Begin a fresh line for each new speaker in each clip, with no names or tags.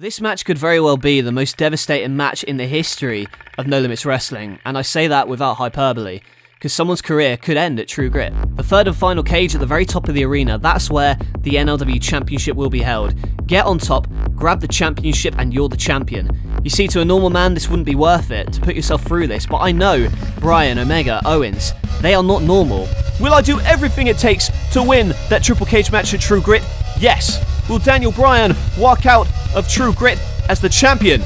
This match could very well be the most devastating match in the history of No Limits Wrestling, and I say that without hyperbole, because someone's career could end at True Grit. The third and final cage at the very top of the arena, that's where the NLW Championship will be held. Get on top, grab the championship, and you're the champion. You see, to a normal man, this wouldn't be worth it to put yourself through this, but I know Bryan, Omega, Owens, they are not normal. Will I do everything it takes to win that triple cage match at True Grit? Yes. Will Daniel Bryan walk out of True Grit as the champion?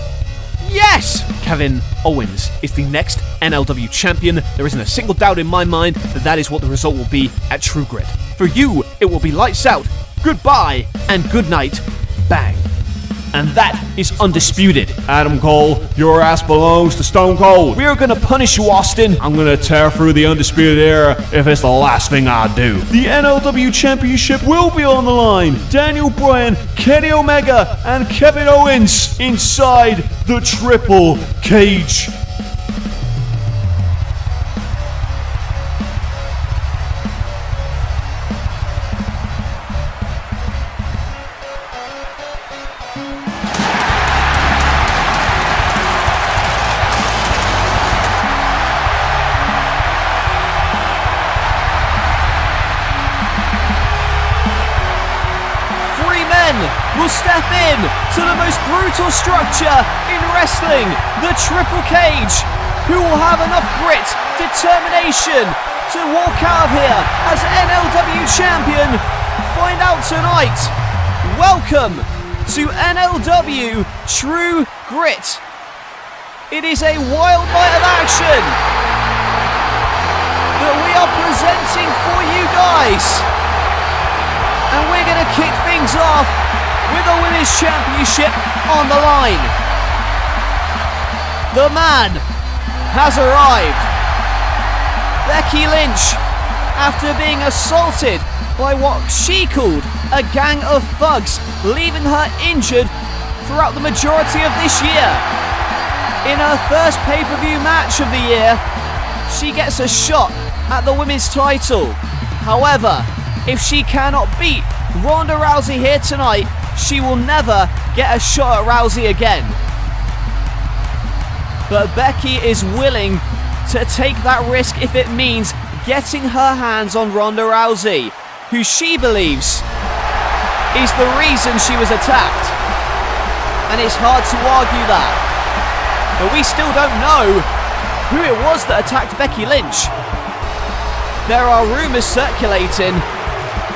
Yes! Kevin Owens is the next NLW champion. There isn't a single doubt in my mind that that is what the result will be at True Grit. For you, it will be lights out, goodbye, and good night, bang. And that is undisputed.
Adam Cole, your ass belongs to Stone Cold.
We are going to punish you, Austin.
I'm going to tear through the Undisputed Era if it's the last thing I do. The NLW Championship will be on the line. Daniel Bryan, Kenny Omega, and Kevin Owens inside the Triple Cage.
Will step in to the most brutal structure in wrestling, the Triple Cage. Who will have enough grit, determination to walk out of here as NLW champion? Find out tonight. Welcome to NLW True Grit. It is a wild night of action that we are presenting for you guys. And we're going to kick things off with the Women's Championship on the line. The man has arrived. Becky Lynch, after being assaulted by what she called a gang of thugs, leaving her injured throughout the majority of this year. In her first pay-per-view match of the year, she gets a shot at the women's title. However, if she cannot beat Ronda Rousey here tonight, she will never get a shot at Rousey again. But Becky is willing to take that risk if it means getting her hands on Ronda Rousey, who she believes is the reason she was attacked. And it's hard to argue that. But we still don't know who it was that attacked Becky Lynch. There are rumours circulating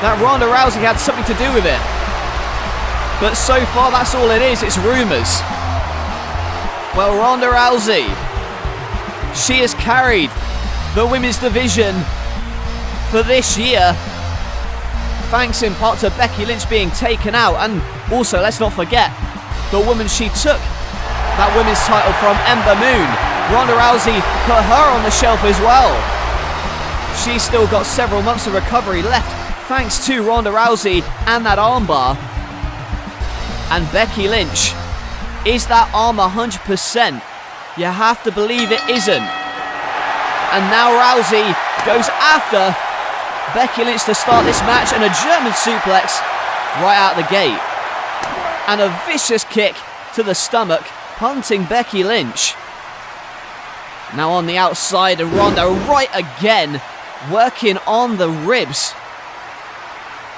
that Ronda Rousey had something to do with it. But so far that's all it is, it's rumours. Well, Ronda Rousey, she has carried the women's division for this year, thanks in part to Becky Lynch being taken out, and also, let's not forget, the woman she took that women's title from, Ember Moon. Ronda Rousey put her on the shelf as well. She's still got several months of recovery left, thanks to Ronda Rousey and that armbar. And Becky Lynch, is that arm 100%? You have to believe it isn't. And now Rousey goes after Becky Lynch to start this match, and a German suplex right out the gate. And a vicious kick to the stomach, punting Becky Lynch. Now on the outside, and Ronda right again, working on the ribs.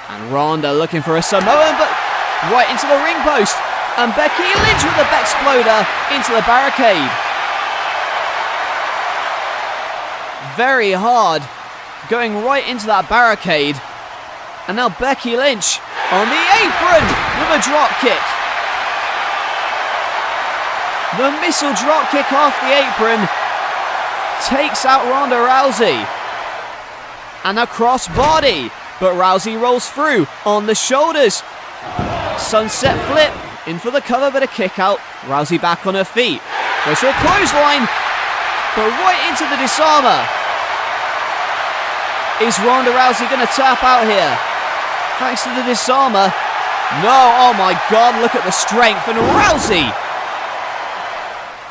And Ronda looking for a Samoan, but right into the ring post. And Becky Lynch with a Bexploder into the barricade. Very hard, going right into that barricade. And now Becky Lynch on the apron with a drop kick. The missile drop kick off the apron takes out Ronda Rousey. And a crossbody, but Rousey rolls through on the shoulders. Sunset flip, in for the cover, but a kick out. Rousey back on her feet. Goes for a clothesline, but right into the disarmer. Is Ronda Rousey going to tap out here? Thanks to the disarmer. No, oh my God, look at the strength. And Rousey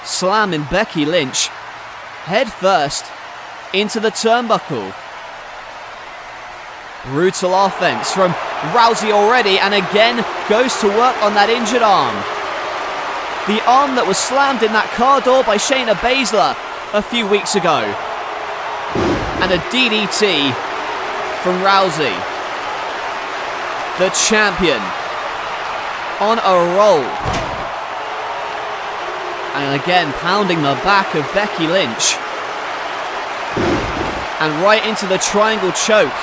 slamming Becky Lynch head first into the turnbuckle. Brutal offense from Rousey already, and again goes to work on that injured arm. the arm that was slammed in that car door by Shayna Baszler a few weeks ago. And a DDT from Rousey. The champion on a roll. And again, pounding the back of Becky Lynch. And right into the triangle choke.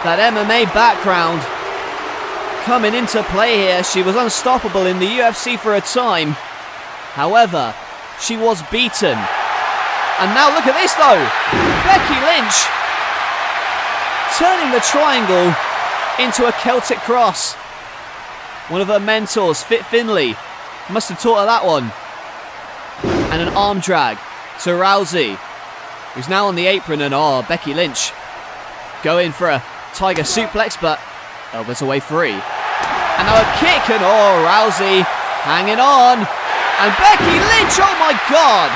That MMA background coming into play here. She was unstoppable in the UFC for a time. However, she was beaten. And now look at this though. Becky Lynch turning the triangle into a Celtic cross. One of her mentors, Fit Finlay, must have taught her that one. And an arm drag to Rousey, who's now on the apron, and Becky Lynch going for a tiger suplex, but elbows away free. And now a kick, and Rousey hanging on. And Becky Lynch, oh my God!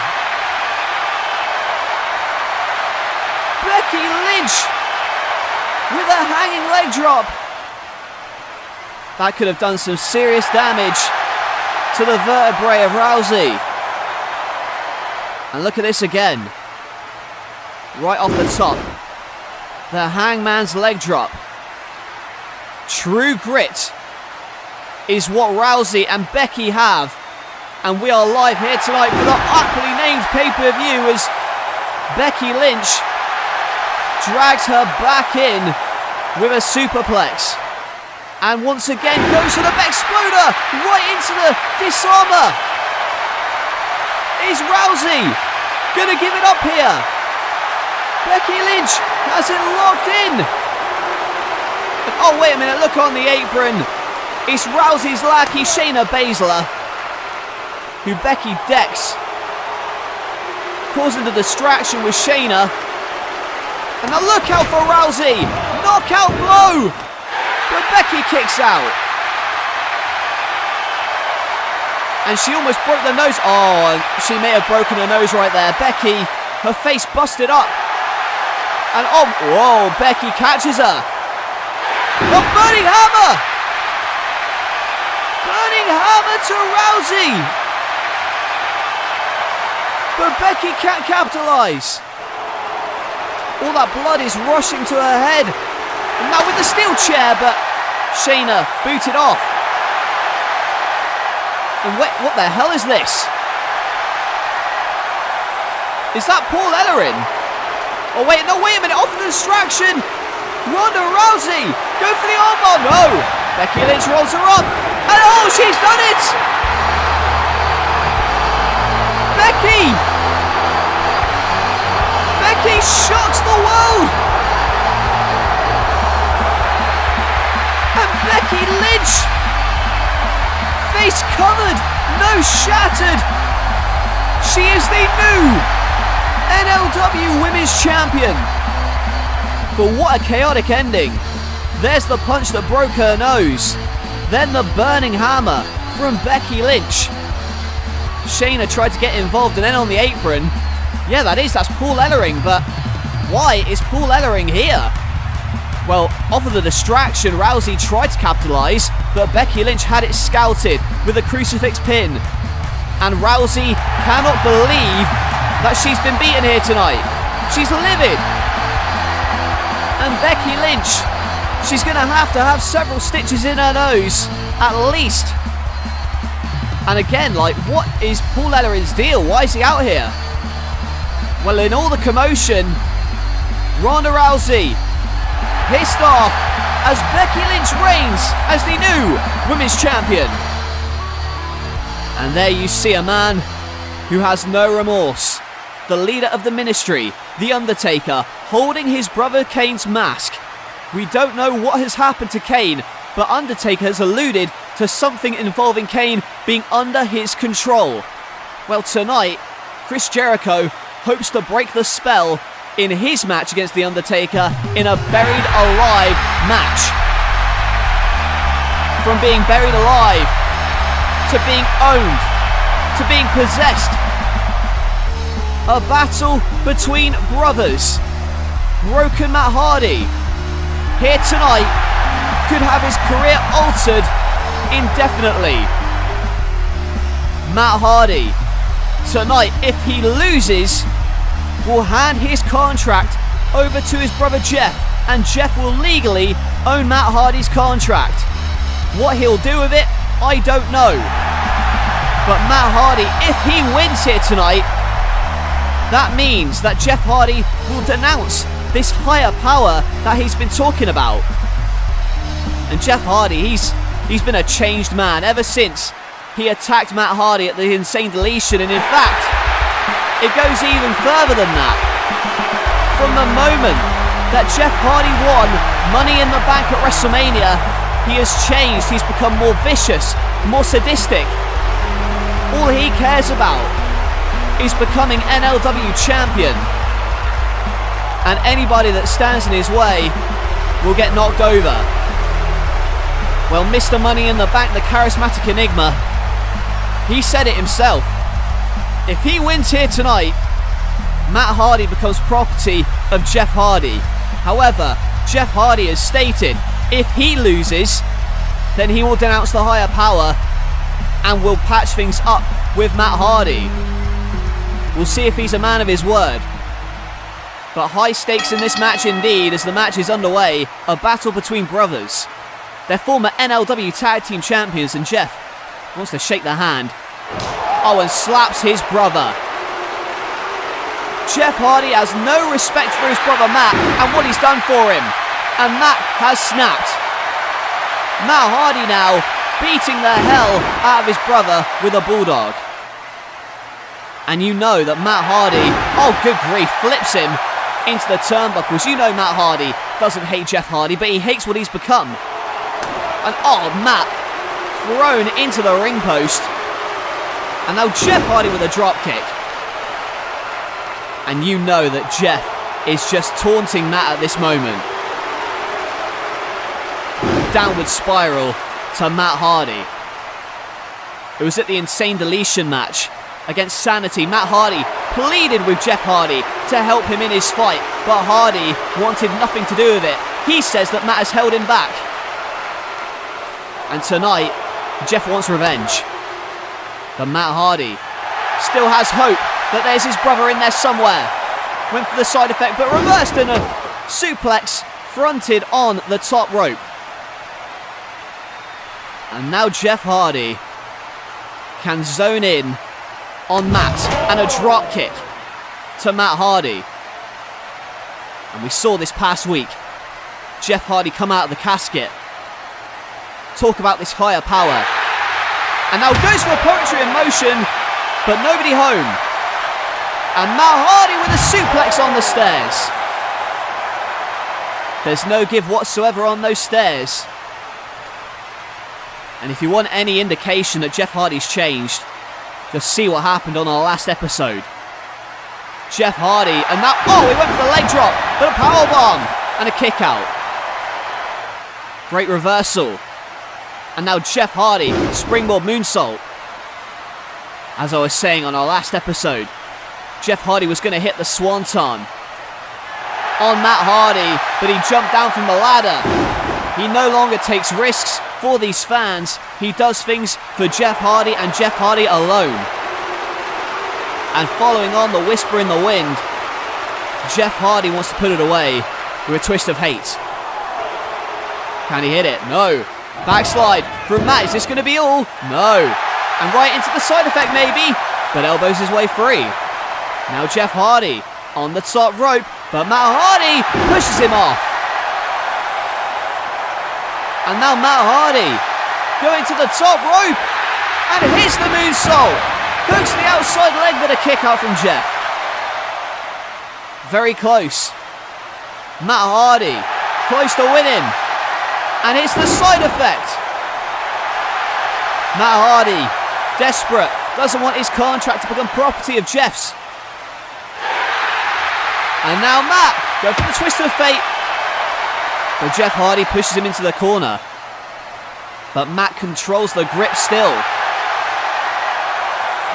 Becky Lynch with a hanging leg drop. That could have done some serious damage to the vertebrae of Rousey. And look at this again. Right off the top. The hangman's leg drop. True grit is what Rousey and Becky have. And we are live here tonight for the aptly named pay-per-view as Becky Lynch drags her back in with a superplex. And once again goes for the Exploder right into the disarmer. Is Rousey going to give it up here? Becky Lynch has it locked in. And wait a minute, look on the apron. It's Rousey's lackey, Shayna Baszler, who Becky decks, causing the distraction with Shayna. And now look out for Rousey. Knockout blow. But Becky kicks out. And she almost broke the nose. She may have broken her nose right there. Becky, her face busted up. And Becky catches her. Burning hammer! Burning hammer to Rousey. But Becky can't capitalise. All that blood is rushing to her head. And now with the steel chair, but Shayna booted off. And what the hell is this? Is that Paul Ellering? Wait a minute, off the distraction. Ronda Rousey, go for the armbar. No, Becky Lynch rolls her up. And she's done it. Becky shocks the world. And Becky Lynch, face covered, nose shattered. She is the new NLW Women's Champion. But what a chaotic ending. There's the punch that broke her nose. Then the burning hammer from Becky Lynch. Shayna tried to get involved, and then on the apron, that's Paul Ellering, but why is Paul Ellering here? Well, off of the distraction, Rousey tried to capitalise, but Becky Lynch had it scouted with a crucifix pin. And Rousey cannot believe that she's been beaten here tonight. She's livid. And Becky Lynch, she's going to have several stitches in her nose, at least. And again, what is Paul Ellering's deal? Why is he out here? Well, in all the commotion, Ronda Rousey pissed off as Becky Lynch reigns as the new Women's Champion. And there you see a man who has no remorse. The leader of the Ministry, The Undertaker, holding his brother Kane's mask. We don't know what has happened to Kane, but Undertaker has alluded to something involving Kane being under his control. Well, tonight, Chris Jericho hopes to break the spell in his match against The Undertaker in a buried alive match. From being buried alive to being owned to being possessed. A battle between brothers. Broken Matt Hardy here tonight could have his career altered indefinitely. Matt Hardy, tonight, if he loses, will hand his contract over to his brother Jeff, and Jeff will legally own Matt Hardy's contract. What he'll do with it, I don't know. But Matt Hardy, if he wins here tonight, that means that Jeff Hardy will denounce this higher power that he's been talking about. And Jeff Hardy, he's been a changed man ever since he attacked Matt Hardy at the Insane Deletion, and in fact, it goes even further than that. From the moment that Jeff Hardy won Money in the Bank at WrestleMania, he has changed. He's become more vicious, more sadistic. All he cares about is becoming NLW champion. And anybody that stands in his way will get knocked over. Well, Mr. Money in the Bank, the charismatic enigma, he said it himself. If he wins here tonight, Matt Hardy becomes property of Jeff Hardy. However, Jeff Hardy has stated if he loses, then he will denounce the higher power and will patch things up with Matt Hardy. We'll see if he's a man of his word. But high stakes in this match indeed, as the match is underway. A battle between brothers. They're former NLW Tag Team Champions, and Jeff wants to shake the hand. Oh, and slaps his brother. Jeff Hardy has no respect for his brother Matt and what he's done for him. And Matt has snapped. Matt Hardy now beating the hell out of his brother with a bulldog. And you know that Matt Hardy, oh good grief, flips him into the turnbuckles. You know Matt Hardy doesn't hate Jeff Hardy, but he hates what he's become. And oh, Matt thrown into the ring post. And now Jeff Hardy with a drop kick. And you know that Jeff is just taunting Matt at this moment. Downward spiral to Matt Hardy. It was at the Insane Deletion match against Sanity. Matt Hardy pleaded with Jeff Hardy to help him in his fight, but Hardy wanted nothing to do with it. He says that Matt has held him back. And tonight, Jeff wants revenge. But Matt Hardy still has hope that there's his brother in there somewhere. Went for the side effect, but reversed in a suplex fronted on the top rope. And now Jeff Hardy can zone in on Matt, and a drop kick to Matt Hardy. And we saw this past week Jeff Hardy come out of the casket, talk about this higher power, and now goes for poetry in motion, but nobody home. And Matt Hardy with a suplex on the stairs. There's no give whatsoever on those stairs. And if you want any indication that Jeff Hardy's changed, just see what happened on our last episode. Jeff Hardy, and that, oh, he went for the leg drop, but a powerbomb and a kick out. Great reversal. And now Jeff Hardy, springboard moonsault. As I was saying on our last episode, Jeff Hardy was going to hit the swanton on Matt Hardy, but he jumped down from the ladder. He no longer takes risks for these fans. He does things for Jeff Hardy and Jeff Hardy alone. And following on the whisper in the wind, Jeff Hardy wants to put it away with a twist of hate. Can he hit it? No. Backslide from Matt. Is this going to be all? No. And right into the side effect maybe, but elbows his way free. Now Jeff Hardy on the top rope, but Matt Hardy pushes him off. And now Matt Hardy going to the top rope and hits the moonsault. Hooks the outside leg, but a kick out from Jeff. Very close. Matt Hardy close to winning. And it's the side effect. Matt Hardy, desperate, doesn't want his contract to become property of Jeff's. And now Matt, go for the twist of fate. But Jeff Hardy pushes him into the corner. But Matt controls the grip still.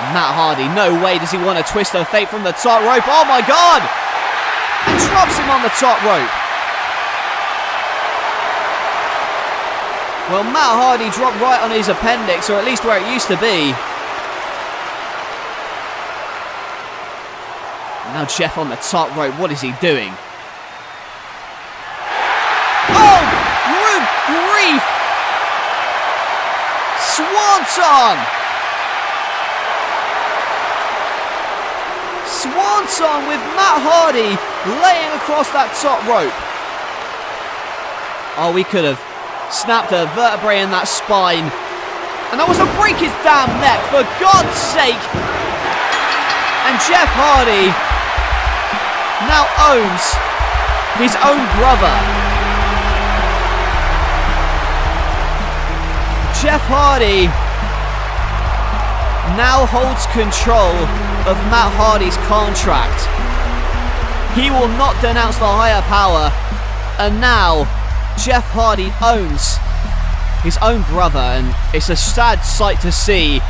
And Matt Hardy, no way does he want a twist of fate from the top rope. Oh my God! And drops him on the top rope. Well, Matt Hardy dropped right on his appendix, or at least where it used to be. Now Jeff on the top rope. What is he doing? Oh, good grief! Swanton! Swanton with Matt Hardy laying across that top rope. Oh, we could have snapped a vertebrae in that spine. And that was to break his damn neck, for God's sake! And Jeff Hardy now owns his own brother. Jeff Hardy now holds control of Matt Hardy's contract. He will not denounce the higher power, and now Jeff Hardy owns his own brother, and it's a sad sight to see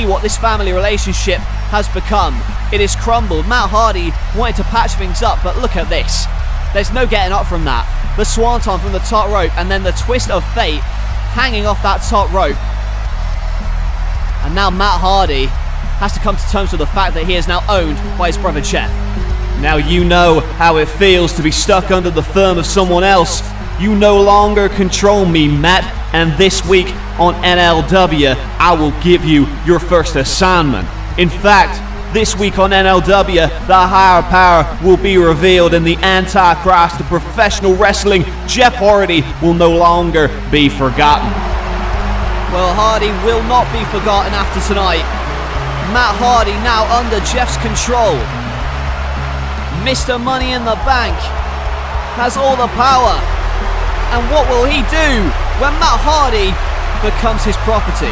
what this family relationship has become. It has crumbled. Matt Hardy wanted to patch things up, but look at this. There's no getting up from that. The swanton from the top rope, and then the twist of fate hanging off that top rope. And now Matt Hardy has to come to terms with the fact that he is now owned by his brother Jeff.
Now you know how it feels to be stuck under the thumb of someone else. You no longer control me, Matt, and this week on NLW, I will give you your first assignment. In fact, this week on NLW, the higher power will be revealed, and the Antichrist of professional wrestling, Jeff Hardy, will no longer be forgotten.
Well, Hardy will not be forgotten after tonight. Matt Hardy now under Jeff's control. Mr. Money in the Bank has all the power. And what will he do when Matt Hardy becomes his property?